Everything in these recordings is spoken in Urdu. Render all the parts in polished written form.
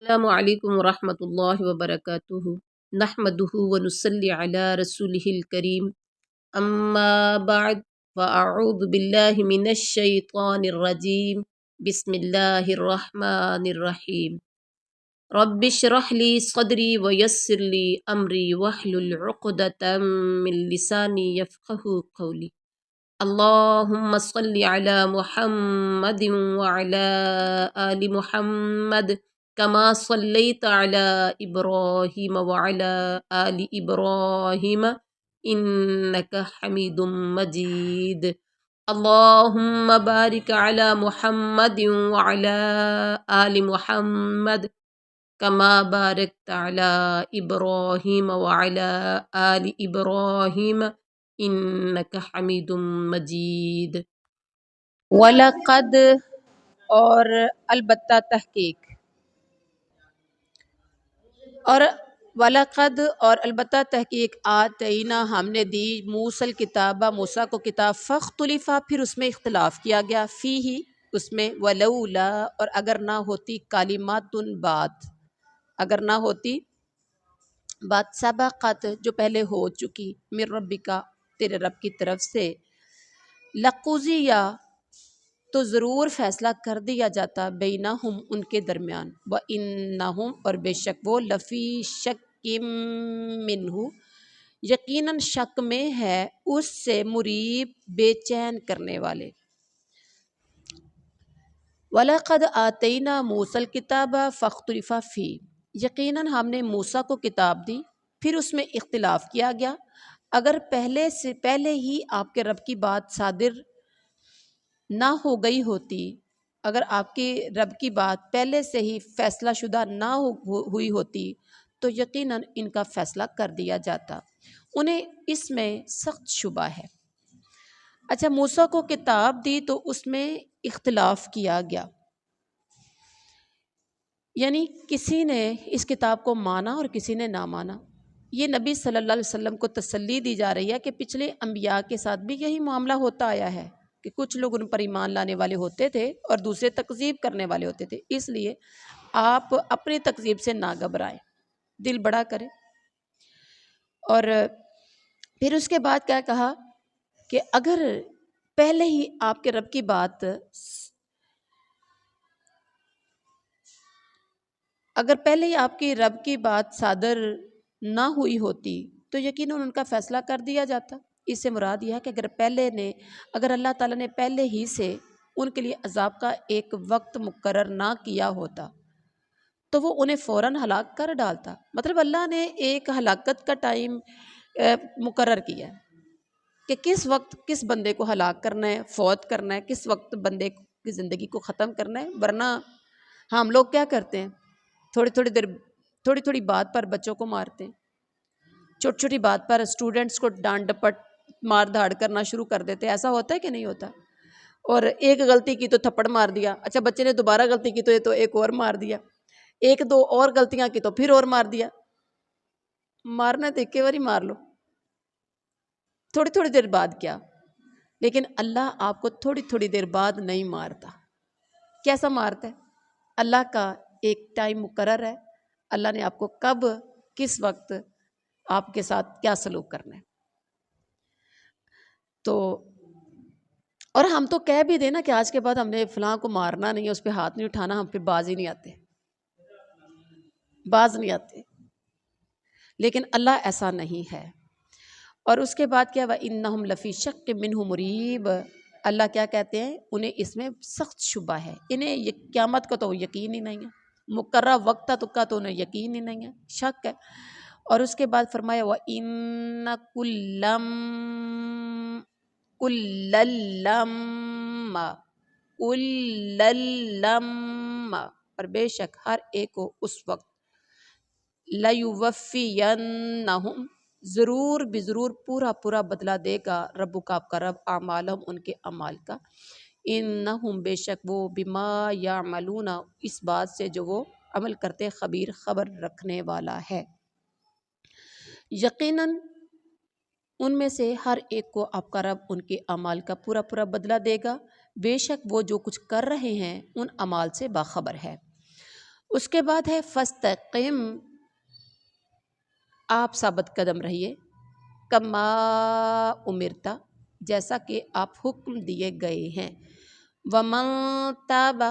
السلام علیکم ورحمۃ اللہ وبرکاتہ نحمدہ ونصلی علی رسولہ الکریم اما بعد فاعوذ باللہ من الشیطان الرجیم بسم اللہ الرحمن الرحیم رب اشرح لی صدری ویسر لی امری واحلل عقدۃ من لسانی یفقہوا قولی اللہم صل علی محمد وعلی آل محمد كما صليت على إبراهيم وعلى آل إبراهيم إنك حميد مجيد اللهم بارك على محمد وعلى آل محمد كما باركت على إبراهيم وعلى آل إبراهيم إنك حميد مجيد وَلَقَدْ اور البتہ تحقیق اور وَلَقَدْ اور البتہ تحقیق آتینا ہم نے دی موسیٰ الکتابہ موسیٰ کو کتاب فاختلف پھر اس میں اختلاف کیا گیا فیہ اس میں ولولا اور اگر نہ ہوتی کلمات بات اگر نہ ہوتی بات سبقت جو پہلے ہو چکی من ربک تیرے رب کی طرف سے لقضی تو ضرور فیصلہ کر دیا جاتا بینہم ان کے درمیان وَإِنَّهُمْ اور بے شک وہ لفی شک منہ یقیناً شک میں ہے اس سے مریب بے چین کرنے والے وَلَقَدْ آتَيْنَا مُوسَى الْكِتَابَ فَاخْتُلِفَ فِيهِ یقیناً ہم نے موسیٰ کو کتاب دی پھر اس میں اختلاف کیا گیا اگر پہلے ہی آپ کے رب کی بات صادر نہ ہو گئی ہوتی اگر آپ کے رب کی بات پہلے سے ہی فیصلہ شدہ نہ ہوئی ہوتی تو یقیناً ان کا فیصلہ کر دیا جاتا انہیں اس میں سخت شبہ ہے اچھا موسیٰ کو کتاب دی تو اس میں اختلاف کیا گیا یعنی کسی نے اس کتاب کو مانا اور کسی نے نہ مانا یہ نبی صلی اللہ علیہ وسلم کو تسلی دی جا رہی ہے کہ پچھلے انبیاء کے ساتھ بھی یہی معاملہ ہوتا آیا ہے کہ کچھ لوگ ان پر ایمان لانے والے ہوتے تھے اور دوسرے تکذیب کرنے والے ہوتے تھے اس لیے آپ اپنی تکذیب سے نہ گھبرائیں دل بڑا کریں اور پھر اس کے بعد کیا کہا کہ اگر پہلے ہی آپ کے رب کی بات اگر پہلے ہی آپ کی رب کی بات صادر نہ ہوئی ہوتی تو یقیناً ان کا فیصلہ کر دیا جاتا اس سے مراد یہ ہے کہ اگر اللہ تعالیٰ نے پہلے ہی سے ان کے لیے عذاب کا ایک وقت مقرر نہ کیا ہوتا تو وہ انہیں فوراً ہلاک کر ڈالتا مطلب اللہ نے ایک ہلاکت کا ٹائم مقرر کیا ہے کہ کس وقت کس بندے کو ہلاک کرنا ہے فوت کرنا ہے کس وقت بندے کی زندگی کو ختم کرنا ہے ورنہ ہم لوگ کیا کرتے ہیں تھوڑی تھوڑی بات پر بچوں کو مارتے ہیں چھوٹی چھوٹی بات پر اسٹوڈنٹس کو ڈانٹ ڈپٹ مار دھاڑ کرنا شروع کر دیتے ہیں ایسا ہوتا ہے کہ نہیں ہوتا اور ایک غلطی کی تو تھپڑ مار دیا اچھا بچے نے دوبارہ غلطی کی تو ایک اور مار دیا ایک دو اور غلطیاں کی تو پھر اور مار دیا مارنا تو ایک بار ہی مار لو تھوڑی تھوڑی دیر بعد کیا لیکن اللہ آپ کو تھوڑی تھوڑی دیر بعد نہیں مارتا کیسا مارتا ہے اللہ کا ایک ٹائم مقرر ہے اللہ نے آپ کو کب کس وقت آپ کے ساتھ کیا سلوک کرنا ہے تو اور ہم تو کہہ بھی دیں نا کہ آج کے بعد ہم نے فلاں کو مارنا نہیں ہے اس پہ ہاتھ نہیں اٹھانا ہم پھر باز ہی نہیں آتے لیکن اللہ ایسا نہیں ہے اور اس کے بعد کیا وَإِنَّهُمْ لَفِي شَكٍّ مِّنْهُ مُرِيبٍ اللہ کیا کہتے ہیں انہیں اس میں سخت شبہ ہے انہیں قیامت کا تو یقین ہی نہیں ہے مقررہ وقت کا تو انہیں یقین ہی نہیں ہے شک ہے اور اس کے بعد فرمایا وَإِنَّ كُلًّا اور بے شک ہر ایک کو اس وقت لَيُوَفِّيَنَّهُمْ ضرور بضرور پورا بدلہ دے گا رب کا آپ کا رب اعمالہم ان کے اعمال کا انہم بے شک وہ بما یعملون اس بات سے جو وہ عمل کرتے خبیر خبر رکھنے والا ہے یقیناً ان میں سے ہر ایک کو آپ کا رب ان کے اعمال کا پورا بدلہ دے گا بے شک وہ جو کچھ کر رہے ہیں ان اعمال سے باخبر ہے اس کے بعد ہے فاستقم، آپ ثابت قدم رہیے، کما امرتا، جیسا کہ آپ حکم دیے گئے ہیں، ومن تاب،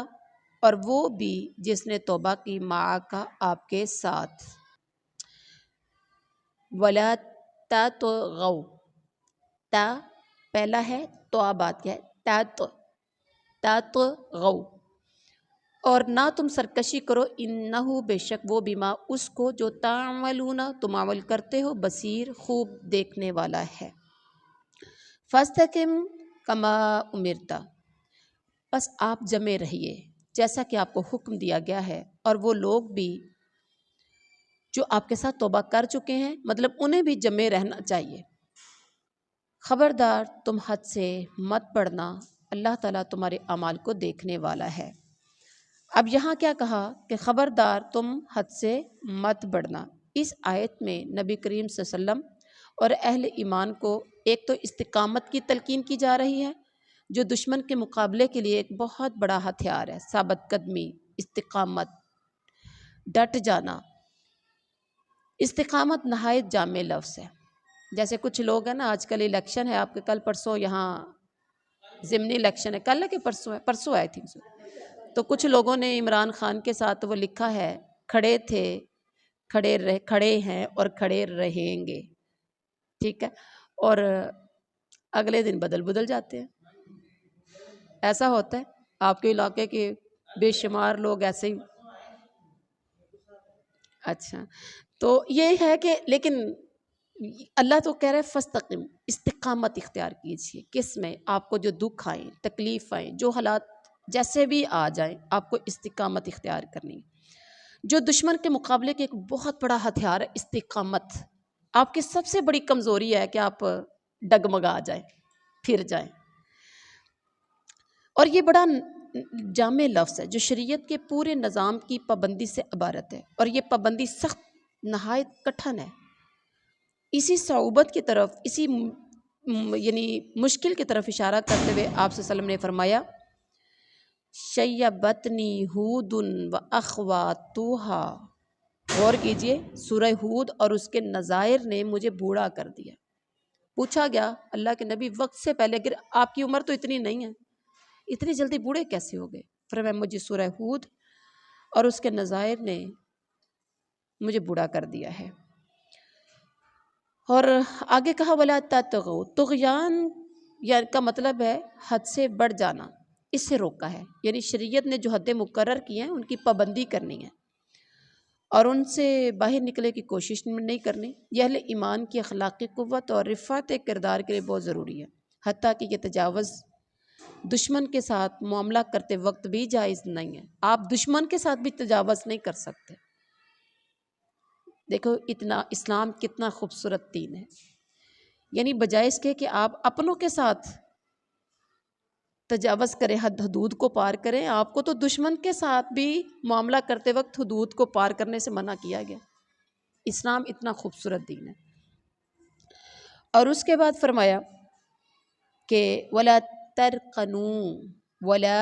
اور وہ بھی جس نے توبہ کی، معاک، آپ کے ساتھ، ولا تطغوا، تا پہلا ہے تو بات کیا ہے، تطغوا، اور نہ تم سرکشی کرو، انہو بے شک وہ، بما اس کو، جو تعملون تم عمل کرتے ہو، بصیر خوب دیکھنے والا ہے۔ فاستقم کما امرتا، بس آپ جمے رہیے جیسا کہ آپ کو حکم دیا گیا ہے، اور وہ لوگ بھی جو آپ کے ساتھ توبہ کر چکے ہیں، مطلب انہیں بھی جمے رہنا چاہیے۔ خبردار تم حد سے مت بڑھنا، اللہ تعالیٰ تمہارے اعمال کو دیکھنے والا ہے۔ اب یہاں کیا کہا کہ خبردار تم حد سے مت بڑھنا۔ اس آیت میں نبی کریم صلی اللہ علیہ وسلم اور اہل ایمان کو ایک تو استقامت کی تلقین کی جا رہی ہے، جو دشمن کے مقابلے کے لیے ایک بہت بڑا ہتھیار ہے، ثابت قدمی، استقامت، ڈٹ جانا۔ استقامت نہایت جامع لفظ ہے۔ جیسے کچھ لوگ ہیں نا، آج کل الیکشن ہے، آپ کے کل پرسوں یہاں ضمنی الیکشن ہے، کل ہے کہ پرسوں آئی تھنک سو، تو کچھ لوگوں نے عمران خان کے ساتھ وہ لکھا ہے، کھڑے تھے، کھڑے ہیں اور کھڑے رہیں گے، ٹھیک ہے، اور اگلے دن بدل جاتے ہیں۔ ایسا ہوتا ہے آپ کے علاقے کے بے شمار لوگ ایسے ہی؟ اچھا، تو یہ ہے کہ لیکن اللہ تو کہہ رہے فاستقم، استقامت اختیار کیجیے، کس میں؟ آپ کو جو دکھ آئیں، تکلیف آئیں، جو حالات جیسے بھی آ جائیں، آپ کو استقامت اختیار کرنی ہے۔ جو دشمن کے مقابلے کے ایک بہت بڑا ہتھیار ہے استقامت، آپ کی سب سے بڑی کمزوری ہے کہ آپ ڈگمگا جائیں، پھر جائیں۔ اور یہ بڑا جامع لفظ ہے جو شریعت کے پورے نظام کی پابندی سے عبارت ہے، اور یہ پابندی سخت، نہایت کٹھن ہے۔ اسی صعوبت کی طرف، اسی یعنی مشکل کی طرف اشارہ کرتے ہوئے آپ صلی اللہ علیہ وسلم نے فرمایا، شیبتنی ہود و اخواتوہا، غور کیجئے، سورہ ہود اور اس کے نظائر نے مجھے بوڑھا کر دیا۔ پوچھا گیا اللہ کے نبی وقت سے پہلے، اگر آپ کی عمر تو اتنی نہیں ہے، اتنی جلدی بوڑھے کیسے ہو گئے؟ فرمایا مجھے سورہ ہود اور اس کے نظائر نے مجھے بوڑھا کر دیا ہے۔ اور آگے کہا وَلَا تَطْغَوْا، طغیان کا مطلب ہے حد سے بڑھ جانا، اس سے روکا ہے، یعنی شریعت نے جو حدیں مقرر کی ہیں ان کی پابندی کرنی ہے اور ان سے باہر نکلے کی کوشش نہیں کرنی۔ یہ اہل ایمان کی اخلاقی قوت اور رفعت کردار کے لیے بہت ضروری ہے، حتیٰ کہ یہ تجاوز دشمن کے ساتھ معاملہ کرتے وقت بھی جائز نہیں ہے۔ آپ دشمن کے ساتھ بھی تجاوز نہیں کر سکتے۔ دیکھو اتنا اسلام کتنا خوبصورت دین ہے، یعنی بجائے اس کے کہ آپ اپنوں کے ساتھ تجاوز کریں، حد حدود کو پار کریں، آپ کو تو دشمن کے ساتھ بھی معاملہ کرتے وقت حدود کو پار کرنے سے منع کیا گیا۔ اسلام اتنا خوبصورت دین ہے۔ اور اس کے بعد فرمایا کہ وَلَا تَرْكَنُوا، وَلَا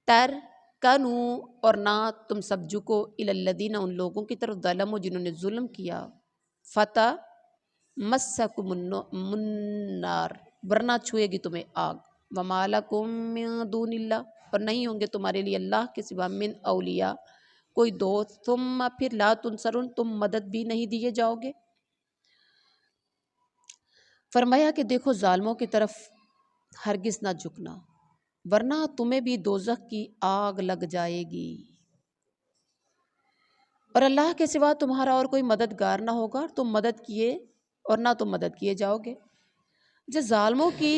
تَرْكَنُوا، اور نہ تم سب جھکو، إِلَى الَّذِينَ، ان لوگوں کی طرف، ظلموا جنہوں نے ظلم کیا، فَتَمَسَّكُمُ النَّارُ، ورنہ چھوئے گی تمہیں آگ، وَمَا لَكُم مِّن دُونِ اللَّهِ، اور نہیں ہوں گے تمہارے لیے اللہ کے سوا، من اولیاء، کوئی دوست، ثم پھر لا تنصرون، تم مدد بھی نہیں دیے جاؤ گے۔ فرمایا کہ دیکھو ظالموں کی طرف ہرگز نہ جھکنا، ورنہ تمہیں بھی دوزخ کی آگ لگ جائے گی، اور اللہ کے سوا تمہارا اور کوئی مددگار نہ ہوگا، تم مدد کیے اور نہ تم مدد کیے جاؤ گے۔ جو ظالموں کی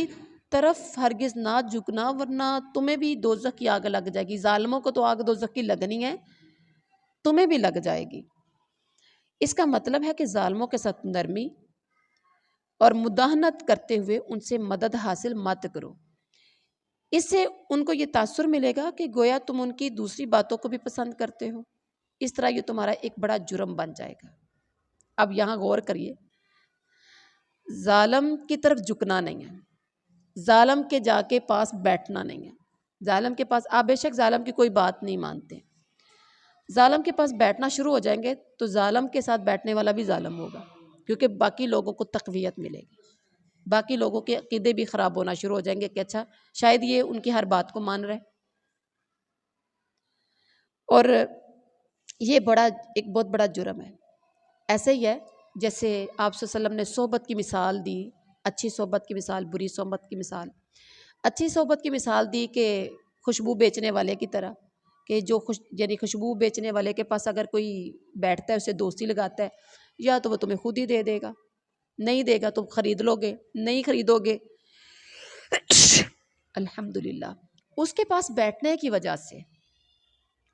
طرف ہرگز نہ جھکنا، ورنہ تمہیں بھی دوزخ کی آگ لگ جائے گی۔ ظالموں کو تو آگ دوزخ کی لگنی ہے، تمہیں بھی لگ جائے گی۔ اس کا مطلب ہے کہ ظالموں کے ساتھ نرمی اور مداہنت کرتے ہوئے ان سے مدد حاصل مت کرو۔ اس سے ان کو یہ تاثر ملے گا کہ گویا تم ان کی دوسری باتوں کو بھی پسند کرتے ہو، اس طرح یہ تمہارا ایک بڑا جرم بن جائے گا۔ اب یہاں غور کریے، ظالم کی طرف جھکنا نہیں ہے، ظالم کے جا کے پاس بیٹھنا نہیں ہے۔ ظالم کے پاس آپ بے شک ظالم کی کوئی بات نہیں مانتے، ظالم کے پاس بیٹھنا شروع ہو جائیں گے تو ظالم کے ساتھ بیٹھنے والا بھی ظالم ہوگا، کیونکہ باقی لوگوں کو تقویت ملے گی، باقی لوگوں کے عقیدے بھی خراب ہونا شروع ہو جائیں گے کہ اچھا شاید یہ ان کی ہر بات کو مان رہے۔ اور یہ ایک بہت بڑا جرم ہے۔ ایسے ہی ہے جیسے آپ صلی اللہ علیہ وسلم نے صحبت کی مثال دی، اچھی صحبت کی مثال، بری صحبت کی مثال۔ اچھی صحبت کی مثال دی کہ خوشبو بیچنے والے کی طرح، کہ یعنی خوشبو بیچنے والے کے پاس اگر کوئی بیٹھتا ہے، اسے دوستی لگاتا ہے، یا تو وہ تمہیں خود ہی دے دے گا، نہیں دے گا تو خرید لو گے، نہیں خریدو گے الحمدللہ اس کے پاس بیٹھنے کی وجہ سے،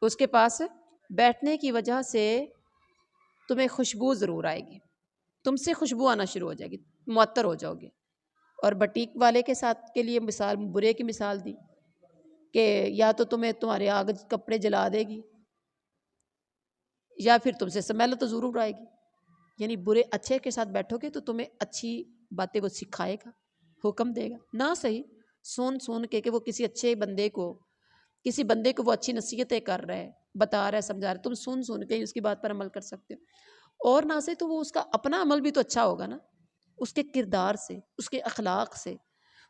اس کے پاس بیٹھنے کی وجہ سے تمہیں خوشبو ضرور آئے گی، تم سے خوشبو آنا شروع ہو جائے گی، معطر ہو جاؤ گے۔ اور بٹیک والے کے ساتھ کے لیے مثال، برے کی مثال دی کہ یا تو تمہیں تمہارے آگ کپڑے جلا دے گی، یا پھر تم سے سمیل تو ضرور آئے گی۔ یعنی برے اچھے کے ساتھ بیٹھو گے تو تمہیں اچھی باتیں وہ سکھائے گا، حکم دے گا، نہ صحیح سن کے کہ وہ کسی اچھے بندے کو وہ اچھی نصیحتیں کر رہا ہے، بتا رہا ہے، سمجھا رہا ہے، تم سن کے اس کی بات پر عمل کر سکتے ہو۔ اور نہ سے تو وہ اس کا اپنا عمل بھی تو اچھا ہوگا نا، اس کے کردار سے، اس کے اخلاق سے،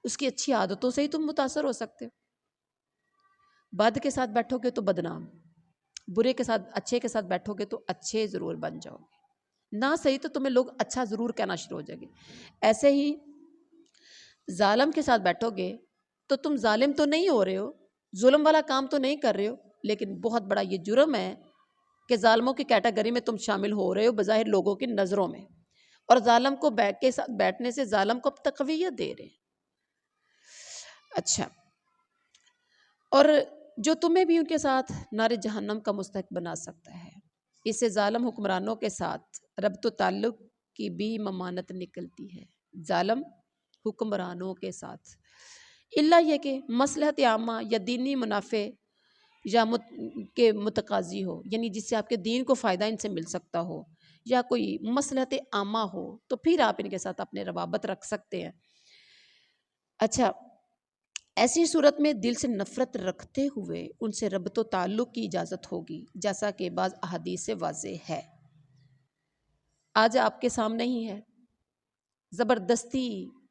اس کی اچھی عادتوں سے ہی تم متاثر ہو سکتے ہو۔ بد کے ساتھ بیٹھو گے تو بدنام، برے کے ساتھ، اچھے کے ساتھ بیٹھو گے تو اچھے ضرور بن جاؤ گے، نہ صحیح تو تمہیں لوگ اچھا ضرور کہنا شروع ہو جائے گے۔ ایسے ہی ظالم کے ساتھ بیٹھو گے تو تم ظالم تو نہیں ہو رہے ہو، ظلم والا کام تو نہیں کر رہے ہو، لیکن بہت بڑا یہ جرم ہے کہ ظالموں کی کیٹیگری میں تم شامل ہو رہے ہو بظاہر لوگوں کی نظروں میں، اور ظالم کو کے ساتھ بیٹھنے سے ظالم کو تقویت دے رہے ہیں۔ اچھا، اور جو تمہیں بھی ان کے ساتھ نار جہنم کا مستحق بنا سکتا ہے، اس سے ظالم حکمرانوں کے ساتھ ربط و تعلق کی بھی ممانت نکلتی ہے، ظالم حکمرانوں کے ساتھ، الا یہ کہ مصلحت عامہ یا دینی منافع یا کے متقاضی ہو، یعنی جس سے آپ کے دین کو فائدہ ان سے مل سکتا ہو، یا کوئی مصلحت عامہ ہو تو پھر آپ ان کے ساتھ اپنے روابط رکھ سکتے ہیں۔ اچھا، ایسی صورت میں دل سے نفرت رکھتے ہوئے ان سے ربط و تعلق کی اجازت ہوگی، جیسا کہ بعض احادیث سے واضح ہے۔ آج آپ کے سامنے ہی ہے زبردستی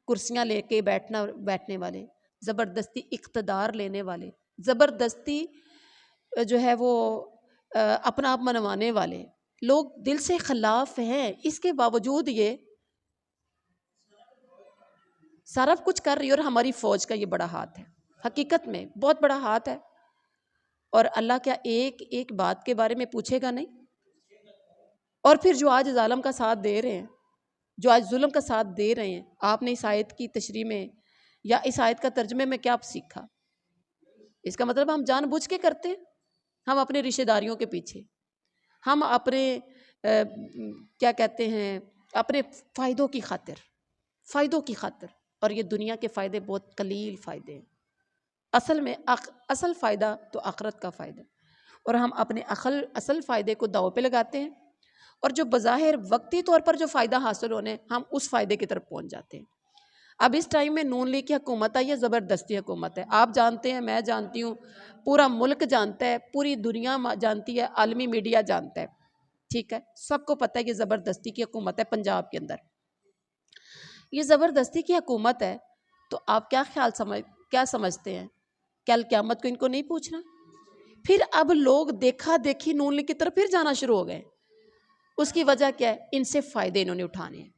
کرسیاں لے کے بیٹھنے والے، زبردستی اقتدار لینے والے، زبردستی جو ہے وہ اپنا آپ منوانے والے لوگ دل سے خلاف ہیں، اس کے باوجود یہ سارا کچھ کر رہی ہے، اور ہماری فوج کا یہ بڑا ہاتھ ہے، حقیقت میں بہت بڑا ہاتھ ہے۔ اور اللہ کیا ایک ایک بات کے بارے میں پوچھے گا نہیں؟ اور پھر جو آج ظالم کا ساتھ دے رہے ہیں، جو آج ظلم کا ساتھ دے رہے ہیں، آپ نے اس آیت کی تشریح میں یا اس آیت کا ترجمے میں کیا سیکھا؟ اس کا مطلب ہم جان بوجھ کے کرتے ہیں، ہم اپنے رشتہ داریوں کے پیچھے، ہم اپنے کیا کہتے ہیں، اپنے فائدوں کی خاطر، اور یہ دنیا کے فائدے بہت قلیل فائدے ہیں، اصل میں اصل فائدہ تو آخرت کا فائدہ، اور ہم اپنے اصل فائدے کو داؤ پہ لگاتے ہیں، اور جو بظاہر وقتی طور پر جو فائدہ حاصل ہونے، ہم اس فائدے کی طرف پہنچ جاتے ہیں۔ اب اس ٹائم میں نون لیگ کی حکومت ہے، یہ زبردستی حکومت ہے، آپ جانتے ہیں، میں جانتی ہوں، پورا ملک جانتا ہے، پوری دنیا جانتی ہے، عالمی میڈیا جانتا ہے، ٹھیک ہے، سب کو پتہ ہے یہ زبردستی کی حکومت ہے پنجاب کے اندر، یہ زبردستی کی حکومت ہے۔ تو آپ کیا سمجھتے ہیں کل قیامت کو ان کو نہیں پوچھنا؟ پھر اب لوگ دیکھا دیکھی نون لیگ کی طرف پھر جانا شروع ہو گئے، اس کی وجہ کیا ہے؟ ان سے فائدے انہوں نے اٹھانے ہیں،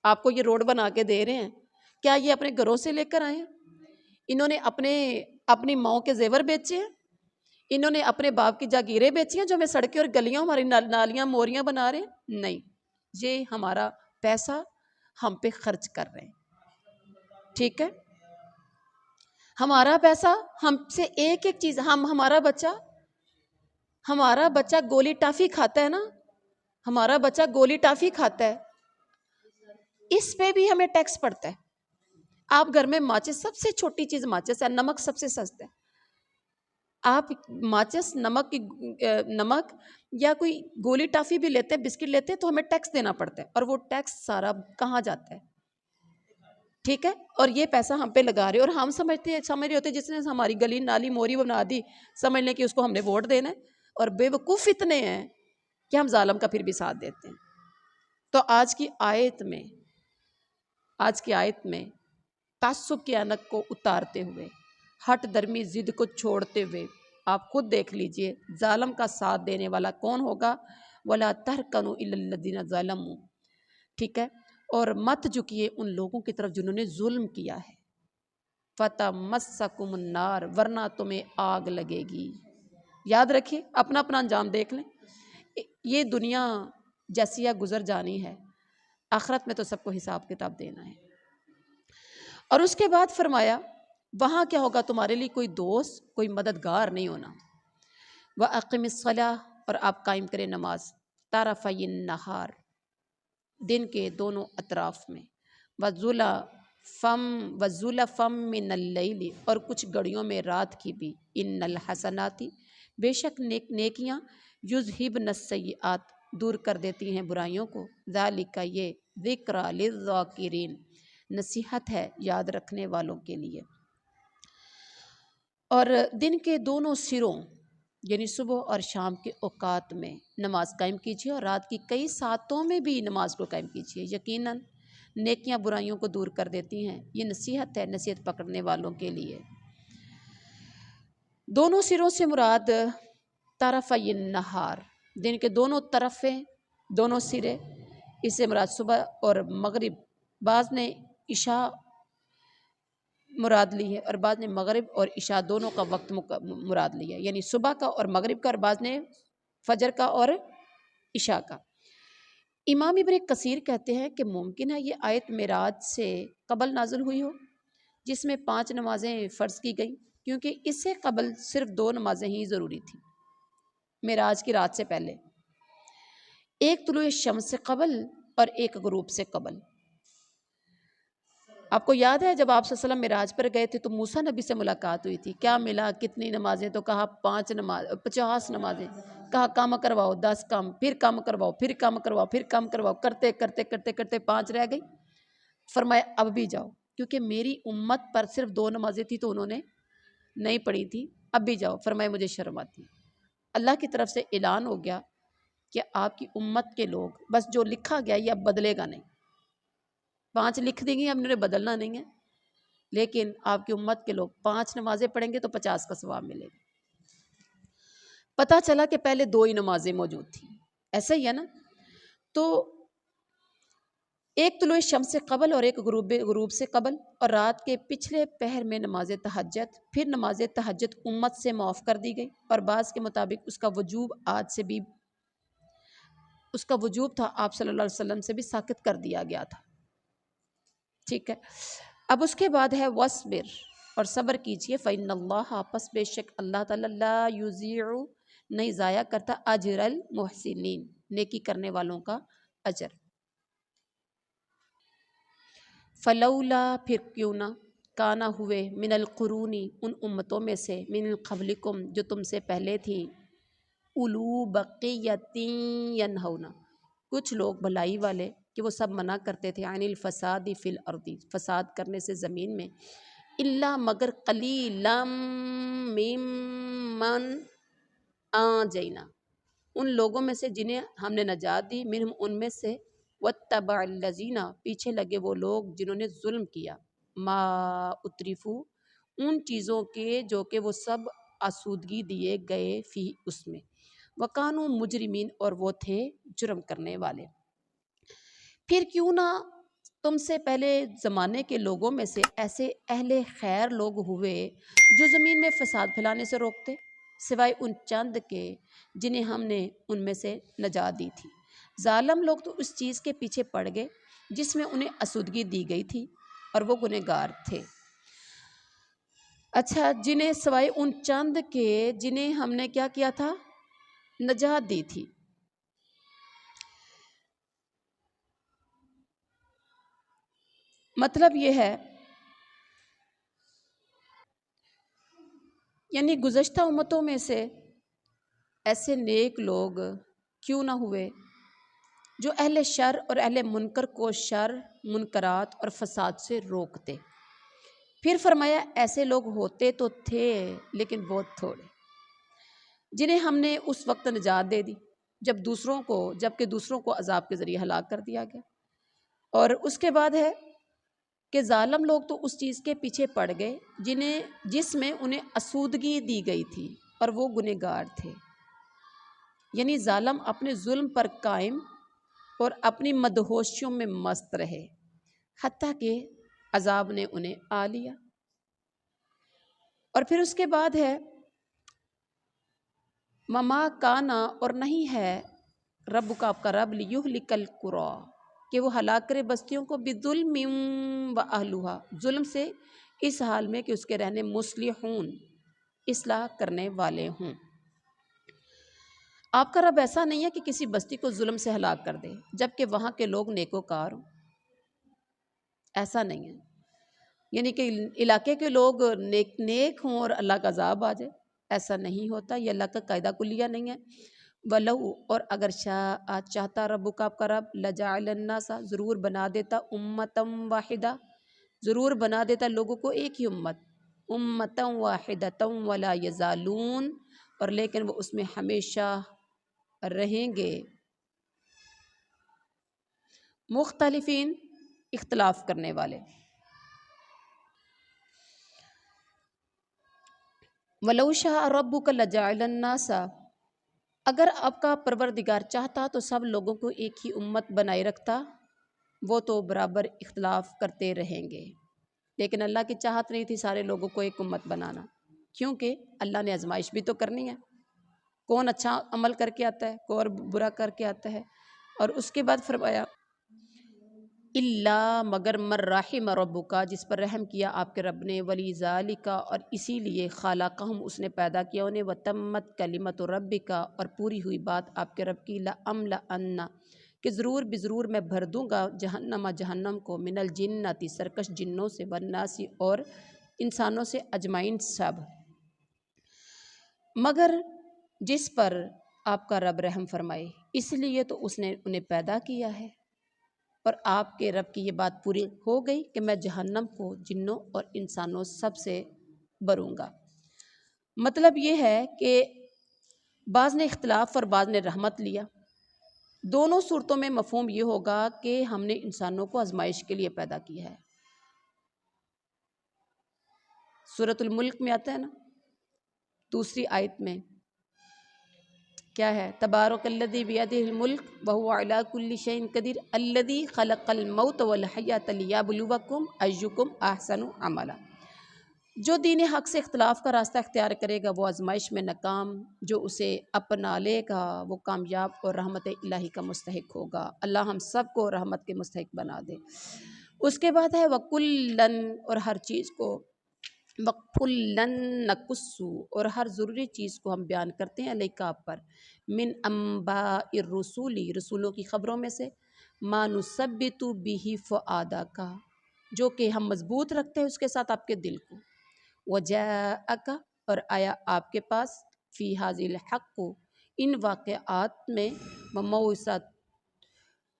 آپ کو یہ روڈ بنا کے دے رہے ہیں، کیا یہ اپنے گھروں سے لے کر آئے ہیں؟ انہوں نے اپنی ماؤں کے زیور بیچے ہیں، انہوں نے اپنے باپ کی جاگیریں بیچی ہیں جو ہمیں سڑکیں اور گلیاں، ہماری نالیاں موریاں بنا رہے ہیں؟ نہیں، یہ ہمارا پیسہ ہم پہ خرچ کر رہے ہیں، ٹھیک ہے، ہمارا پیسہ ہم سے ایک ایک چیز، ہمارا بچہ گولی ٹافی کھاتا ہے نا، ہمارا بچہ گولی ٹافی کھاتا ہے، اس پہ بھی ہمیں ٹیکس پڑتا ہے۔ آپ گھر میں ماچس، سب سے چھوٹی چیز ماچس ہے، نمک سب سے سستا ہے، آپ ماچس، نمک یا کوئی گولی ٹافی بھی لیتے ہیں، بسکٹ لیتے ہیں تو ہمیں ٹیکس دینا پڑتا ہے، اور وہ ٹیکس سارا کہاں جاتا ہے؟ ٹھیک ہے، اور یہ پیسہ ہم پہ لگا رہے، اور ہم سمجھ رہے ہوتے جس نے ہماری گلی نالی موری بنا دی، سمجھ لیں کہ اس کو ہم نے ووٹ دینا ہے، اور بیوقوف اتنے ہیں کہ ہم ظالم کا پھر بھی ساتھ دیتے ہیں۔ تو آج کی آیت میں تعصب کے عنق کو اتارتے ہوئے، ہٹ درمی ضد کو چھوڑتے ہوئے، آپ خود دیکھ لیجئے ظالم کا ساتھ دینے والا کون ہوگا، وَلَا تَرْكَنُوا إِلَّا الَّذِينَ ظَلَمُوا، ٹھیک ہے، اور مت جھکیے ان لوگوں کی طرف جنہوں نے ظلم کیا ہے، فَتَمَسَّكُمُ النَّارُ، ورنہ تمہیں آگ لگے گی۔ یاد رکھیے، اپنا اپنا انجام دیکھ لیں، یہ دنیا جیسی ہے گزر جانی ہے، آخرت میں تو سب کو حساب کتاب دینا ہے۔ اور اس کے بعد فرمایا وہاں کیا ہوگا، تمہارے لیے کوئی دوست، کوئی مددگار نہیں ہونا۔ وَأَقِمِ الصَّلَاةَ، اور آپ قائم کریں نماز، طَرَفَيِ النَّهَارِ، دن کے دونوں اطراف میں، وَزُلَفًا مِّنَ اللَّيْلِ، اور کچھ گھڑیوں میں رات کی بھی، إِنَّ الْحَسَنَاتِ، بے شک نیکیاں، یُذْهِبْنَ السَّیِّئَاتِ، دور کر دیتی ہیں برائیوں کو، ذَلِکَ، یہ، ذِکْرَىٰ لِلذَّاکِرِینَ، نصیحت ہے یاد رکھنے والوں کے لیے۔ اور دن کے دونوں سروں یعنی صبح اور شام کے اوقات میں نماز قائم کیجیے، اور رات کی کئی ساعتوں میں بھی نماز کو قائم کیجیے، یقیناً نیکیاں برائیوں کو دور کر دیتی ہیں، یہ نصیحت ہے نصیحت پکڑنے والوں کے لیے۔ دونوں سروں سے مراد طرفی النہار، دن کے دونوں طرفیں، دونوں سرے، اس سے مراد صبح اور مغرب، بعض نے عشاء مراد لی ہے اور بعض نے مغرب اور عشاء دونوں کا وقت مراد لیا، یعنی صبح کا اور مغرب کا، اور بعض نے فجر کا اور عشاء کا۔ امام ابن کثیر کہتے ہیں کہ ممکن ہے یہ آیت معراج سے قبل نازل ہوئی ہو، جس میں 5 نمازیں فرض کی گئیں، کیونکہ اس سے قبل صرف 2 نمازیں ہی ضروری تھیں معراج کی رات سے پہلے، ایک طلوع شمس سے قبل اور ایک غروب سے قبل۔ آپ کو یاد ہے جب آپ صلی اللہ علیہ وسلم معراج پر گئے تھے تو موسیٰ نبی سے ملاقات ہوئی تھی، کیا ملا، کتنی نمازیں، تو کہا 50 نمازیں، کہا کم کرواؤ، 10 کم، پھر کم کرواؤ، پھر کم کرواؤ، پھر کم کرواؤ، کرتے کرتے کرتے کرتے 5 رہ گئی، فرمایا اب بھی جاؤ، کیونکہ میری امت پر صرف 2 نمازیں تھی تو انہوں نے نہیں پڑھی تھی، اب بھی جاؤ، فرمایا مجھے شرم آتی ہے۔ اللہ کی طرف سے اعلان ہو گیا کہ آپ کی امت کے لوگ، بس جو لکھا گیا یہ اب بدلے گا نہیں، 5 لکھ دیں گے، اب انہیں بدلنا نہیں ہے، لیکن آپ کی امت کے لوگ 5 نمازیں پڑھیں گے تو 50 کا ثواب ملے گا۔ پتہ چلا کہ پہلے 2 ہی نمازیں موجود تھیں، ایسا ہی ہے نا، تو ایک طلوع شمس سے قبل اور ایک غروب سے قبل، اور رات کے پچھلے پہر میں نماز تہجد، پھر نماز تہجد امت سے معاف کر دی گئی، اور بعض کے مطابق اس کا وجوب آج سے بھی، اس کا وجوب تھا آپ صلی اللہ علیہ وسلم سے بھی ساقط کر دیا گیا تھا، ٹھیک ہے۔ اب اس کے بعد ہے وَاصْبِرْ، اور صبر کیجئے، فَإِنَّ اللَّهَ، پس بے شک اللہ تعالیٰ، لا یضیع، نہیں ضائع کرتا، اجر المحسنین، نیکی کرنے والوں کا اجر۔ فلولا، پھر کیوں نہ، کانا ہوئے، من القرونی، ان امتوں میں سے، من قبلکم، جو تم سے پہلے تھیں، اولو بقیۃ ینہون، کچھ لوگ بھلائی والے کہ وہ سب منع کرتے تھے، عن الفساد فی الارض، فساد کرنے سے زمین میں، الا مگر قلیلا ممن انجینا، ان لوگوں میں سے جنہیں ہم نے نجات دی، منہم ان میں سے، واتبع الذین، پیچھے لگے وہ لوگ جنہوں نے ظلم کیا، ما اترفوا، ان چیزوں کے جو کہ وہ سب آسودگی دیے گئے، فی اس میں، وکانوا مجرمین، اور وہ تھے جرم کرنے والے۔ پھر کیوں نہ تم سے پہلے زمانے کے لوگوں میں سے ایسے اہل خیر لوگ ہوئے جو زمین میں فساد پھیلانے سے روکتے، سوائے ان چند کے جنہیں ہم نے ان میں سے نجات دی تھی۔ ظالم لوگ تو اس چیز کے پیچھے پڑ گئے جس میں انہیں آسودگی دی گئی تھی، اور وہ گنہگار تھے۔ اچھا، جنہیں سوائے ان چند کے جنہیں ہم نے کیا کیا تھا، نجات دی تھی، مطلب یہ ہے یعنی گزشتہ امتوں میں سے ایسے نیک لوگ کیوں نہ ہوئے جو اہل شر اور اہل منکر کو شر، منکرات اور فساد سے روکتے۔ پھر فرمایا ایسے لوگ ہوتے تو تھے لیکن بہت تھوڑے، جنہیں ہم نے اس وقت نجات دے دی جبکہ دوسروں کو عذاب کے ذریعے ہلاک کر دیا گیا۔ اور اس کے بعد ہے کہ ظالم لوگ تو اس چیز کے پیچھے پڑ گئے جس میں انہیں اسودگی دی گئی تھی اور وہ گنہگار تھے، یعنی ظالم اپنے ظلم پر قائم اور اپنی مدہوشیوں میں مست رہے حتیٰ کہ عذاب نے انہیں آ لیا۔ اور پھر اس کے بعد ہے مما کانا، اور نہیں ہے رب کا آپ کا رب لیہلک القری، کہ وہ ہلاک کرے بستیوں کو بظلم و اہلھا، ظلم سے اس حال میں کہ اس کے رہنے مصلحون، اصلاح کرنے والے ہوں۔ آپ کا رب ایسا نہیں ہے کہ کسی بستی کو ظلم سے ہلاک کر دے جبکہ وہاں کے لوگ نیکوکار ہوں، ایسا نہیں ہے، یعنی کہ علاقے کے لوگ نیک ہوں اور اللہ کا عذاب آ جائے، ایسا نہیں ہوتا، یہ اللہ کا قاعدہ کلیہ نہیں ہے۔ وَلَوْ، اور اگر چاہتا رب کا آپ کا رب لَجَعَلَ النَّاسَ، ضرور بنا دیتا أُمَّةً وَاحِدَةً، ضرور بنا دیتا لوگوں کو ایک ہی امت، أُمَّةً وَاحِدَةً وَلَا يَزَالُونَ، اور لیکن وہ اس میں ہمیشہ رہیں گے مختلفین، اختلاف کرنے والے۔ وَلَوْ شَاءَ رَبُّكَ لَجَعَلَ النَّاسَ، اگر آپ کا پروردگار چاہتا تو سب لوگوں کو ایک ہی امت بنائے رکھتا، وہ تو برابر اختلاف کرتے رہیں گے، لیکن اللہ کی چاہت نہیں تھی سارے لوگوں کو ایک امت بنانا، کیونکہ اللہ نے آزمائش بھی تو کرنی ہے، کون اچھا عمل کر کے آتا ہے، کون برا کر کے آتا ہے۔ اور اس کے بعد فرمایا اللہ، مگر من رحم ربک، جس پر رحم کیا آپ کے رب نے، ولی ذالک، اور اسی لیے خلقہم، اس نے پیدا کیا انہیں، وتمت کلمت ربک، اور پوری ہوئی بات آپ کے رب کی، لأملأن، کہ ضرور بضرور میں بھر دوں گا جہنم کو، من الجنۃ، سرکش جنوں سے، والناس، اور انسانوں سے، اجمعین، سب، مگر جس پر آپ کا رب رحم فرمائے، اس لیے تو اس نے انہیں پیدا کیا ہے۔ اور آپ کے رب کی یہ بات پوری ہو گئی کہ میں جہنم کو جنوں اور انسانوں سب سے بھروں گا۔ مطلب یہ ہے کہ بعض نے اختلاف اور بعض نے رحمت لیا، دونوں صورتوں میں مفہوم یہ ہوگا کہ ہم نے انسانوں کو آزمائش کے لیے پیدا کیا ہے۔ سورۃ الملک میں آتا ہے نا، دوسری آیت میں کیا ہے، تبارک الذی بیدہ الملک وہو علی کل شیء قدیر الذی خلق الموت والحیاۃ لیبلوکم ایکم احسن عملا، جو دین حق سے اختلاف کا راستہ اختیار کرے گا وہ آزمائش میں ناکام، جو اسے اپنا لے گا وہ کامیاب اور رحمت الہی کا مستحق ہوگا۔ اللہ ہم سب کو رحمت کے مستحق بنا دے۔ اس کے بعد ہے وَكُلًّا، اور ہر چیز کو، وَكُلًّا نَقُصُّ، اور ہر ضروری چیز کو ہم بیان کرتے ہیں علیک آپ پر، من انباء الرسول، رسولوں کی خبروں میں سے، ما نثبت بہ فؤادک، جو کہ ہم مضبوط رکھتے ہیں اس کے ساتھ آپ کے دل کو، وجاءک، اور آیا آپ کے پاس، فی ھذہ الحق، ان واقعات میں، وموعظۃ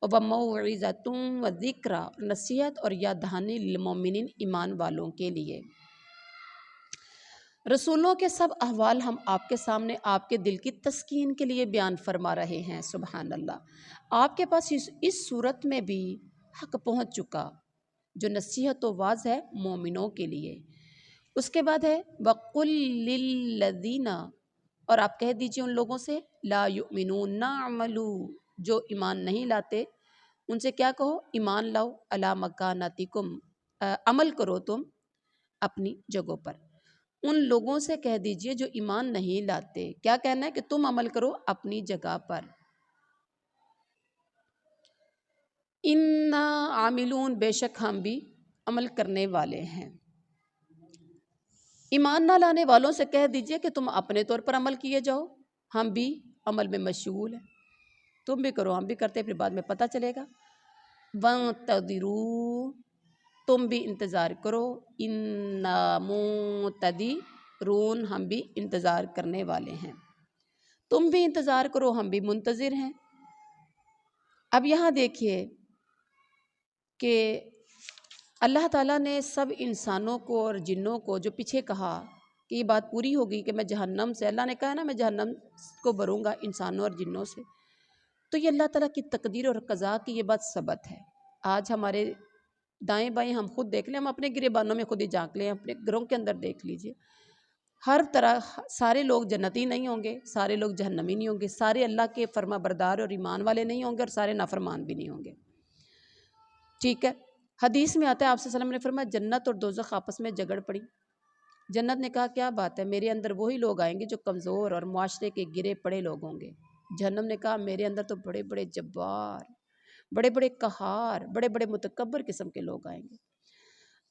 وذکری، نصیحت اور یاد دہانی، للمؤمنین، ایمان والوں کے لیے۔ رسولوں کے سب احوال ہم آپ کے سامنے آپ کے دل کی تسکین کے لیے بیان فرما رہے ہیں، سبحان اللہ۔ آپ کے پاس اس صورت میں بھی حق پہنچ چکا جو نصیحت و واعظ ہے مومنوں کے لیے۔ اس کے بعد ہے وَقُلْ لِلَّذِينَ، اور آپ کہہ دیجئے ان لوگوں سے، لا یؤمنون، اعملوا، جو ایمان نہیں لاتے، ان سے کیا کہو، ایمان لاؤ، علی مکانتکم، عمل کرو تم اپنی جگہوں پر۔ ان لوگوں سے کہہ دیجئے جو ایمان نہیں لاتے، کیا کہنا ہے کہ تم عمل کرو اپنی جگہ پر۔ انا عاملون، بے شک ہم بھی عمل کرنے والے ہیں۔ ایمان نہ لانے والوں سے کہہ دیجئے کہ تم اپنے طور پر عمل کیے جاؤ، ہم بھی عمل میں مشغول ہیں، تم بھی کرو ہم بھی کرتے، پھر بعد میں پتہ چلے گا۔ وانتظروا، تم بھی انتظار کرو، انا منتظرون، ہم بھی انتظار کرنے والے ہیں، تم بھی انتظار کرو ہم بھی منتظر ہیں۔ اب یہاں دیکھیے کہ اللہ تعالیٰ نے سب انسانوں کو اور جنوں کو جو پیچھے کہا کہ یہ بات پوری ہوگی کہ میں جہنم سے، اللہ نے کہا نا میں جہنم کو بھروں گا انسانوں اور جنوں سے، تو یہ اللہ تعالیٰ کی تقدیر اور قضا کی یہ بات ثبت ہے۔ آج ہمارے دائیں بائیں ہم خود دیکھ لیں، ہم اپنے گریبانوں میں خود ہی جھانک لیں، اپنے گھروں کے اندر دیکھ لیجئے، ہر طرح سارے لوگ جنتی نہیں ہوں گے، سارے لوگ جہنمی نہیں ہوں گے، سارے اللہ کے فرما بردار اور ایمان والے نہیں ہوں گے، اور سارے نافرمان بھی نہیں ہوں گے، ٹھیک ہے۔ حدیث میں آتا ہے آپ صلی اللہ علیہ وسلم نے فرمایا جنت اور دوزخ آپس میں جگڑ پڑی۔ جنت نے کہا کیا بات ہے، میرے اندر وہی لوگ آئیں گے جو کمزور اور معاشرے کے گرے پڑے لوگ ہوں گے۔ جہنم نے کہا میرے اندر تو بڑے بڑے جبار، بڑے بڑے قہار، بڑے بڑے متکبر قسم کے لوگ آئیں گے۔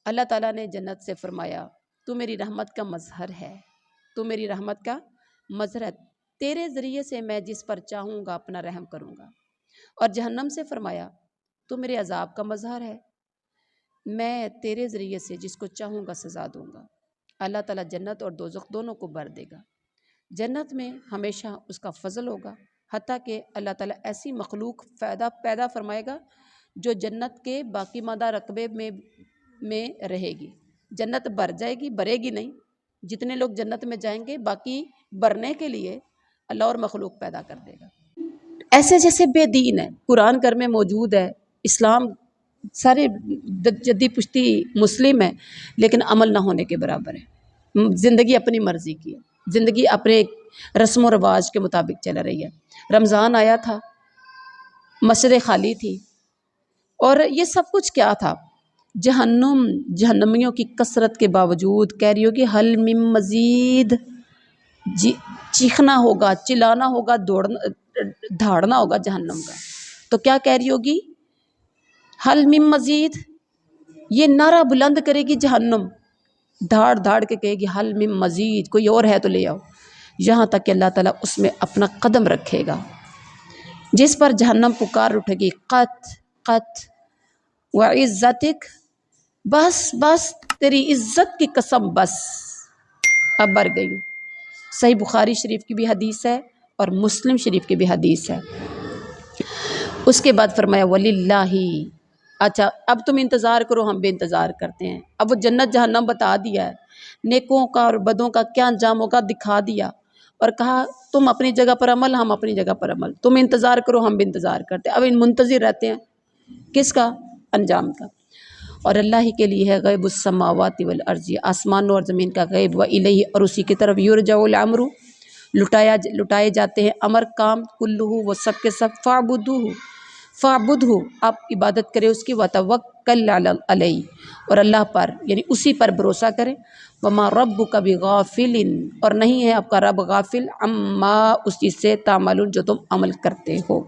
اللہ تعالیٰ نے جنت سے فرمایا تو میری رحمت کا مظہر ہے، تو میری رحمت کا مظہر ہے، تیرے ذریعے سے میں جس پر چاہوں گا اپنا رحم کروں گا۔ اور جہنم سے فرمایا تو میرے عذاب کا مظہر ہے، میں تیرے ذریعے سے جس کو چاہوں گا سزا دوں گا۔ اللہ تعالیٰ جنت اور دوزخ دونوں کو بھر دے گا۔ جنت میں ہمیشہ اس کا فضل ہوگا، حتیٰ کہ اللہ تعالیٰ ایسی مخلوق پیدا فرمائے گا جو جنت کے باقی مادہ رقبے میں رہے گی۔ جنت بھر جائے گی، بھرے گی نہیں، جتنے لوگ جنت میں جائیں گے باقی بھرنے کے لیے اللہ اور مخلوق پیدا کر دے گا۔ ایسے جیسے بے دین ہے، قرآن گھر میں موجود ہے، اسلام سارے جدی پشتی مسلم ہے، لیکن عمل نہ ہونے کے برابر ہے، زندگی اپنی مرضی کی ہے، زندگی اپنے رسم و رواج کے مطابق چل رہی ہے۔ رمضان آیا تھا، مسجدیں خالی تھی، اور یہ سب کچھ کیا تھا؟ جہنمیوں کی کثرت کے باوجود کہہ رہی ہوگی حل من مزید، چیخنا ہوگا، چلانا ہوگا، دھاڑنا ہوگا جہنم کا، تو کیا کہہ رہی ہوگی؟ حل من مزید، یہ نعرہ بلند کرے گی جہنم، دھاڑ دھاڑ کے کہے گی حل من مزید، کوئی اور ہے تو لے آؤ، یہاں تک کہ اللہ تعالیٰ اس میں اپنا قدم رکھے گا، جس پر جہنم پکار اٹھے گی قط قط وعزتک، بس بس تیری عزت کی قسم، بس اب بھر گئی ہوں۔ صحیح بخاری شریف کی بھی حدیث ہے اور مسلم شریف کی بھی حدیث ہے۔ اس کے بعد فرمایا وللہ، اچھا اب تم انتظار کرو، ہم بھی انتظار کرتے ہیں۔ اب وہ جنت جہنم بتا دیا ہے، نیکوں کا اور بدوں کا کیا انجام ہوگا دکھا دیا، اور کہا تم اپنی جگہ پر عمل، ہم اپنی جگہ پر عمل، تم انتظار کرو ہم بھی انتظار کرتے ہیں۔ اب ان منتظر رہتے ہیں کس کا؟ انجام کا۔ اور اللہ ہی کے لیے ہے غیب السماوات والارض، آسمانوں اور زمین کا غیب، والیہ، اور اسی کی طرف یرجع الامر، لٹائے جاتے ہیں امر کام، کلہ، وہ سب کے سب، فاعبدہ، آپ عبادت کرے اس کی، وتوکل علیہ، اور اللہ پر یعنی اسی پر بھروسہ کریں، وما ربک بغافل، اور نہیں ہے آپ کا رب غافل، عما، اس چیز سے، تعملون، جو تم عمل کرتے ہو۔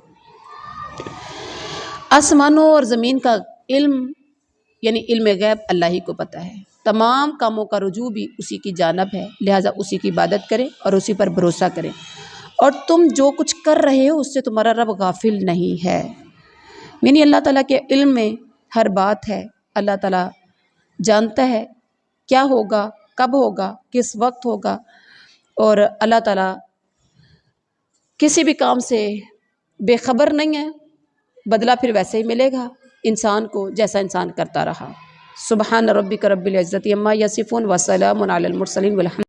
آسمانوں اور زمین کا علم یعنی علم غیب اللہ ہی کو پتہ ہے، تمام کاموں کا رجوع بھی اسی کی جانب ہے، لہٰذا اسی کی عبادت کریں اور اسی پر بھروسہ کریں، اور تم جو کچھ کر رہے ہو اس سے تمہارا رب غافل نہیں ہے، یعنی اللہ تعالیٰ کے علم میں ہر بات ہے، اللہ تعالیٰ جانتا ہے کیا ہوگا، کب ہوگا، کس وقت ہوگا، اور اللہ تعالیٰ کسی بھی کام سے بے خبر نہیں ہے، بدلہ پھر ویسے ہی ملے گا انسان کو جیسا انسان کرتا رہا۔ سبحان ربک رب العزت عما یصفون وسلام علی المرسلین والحمد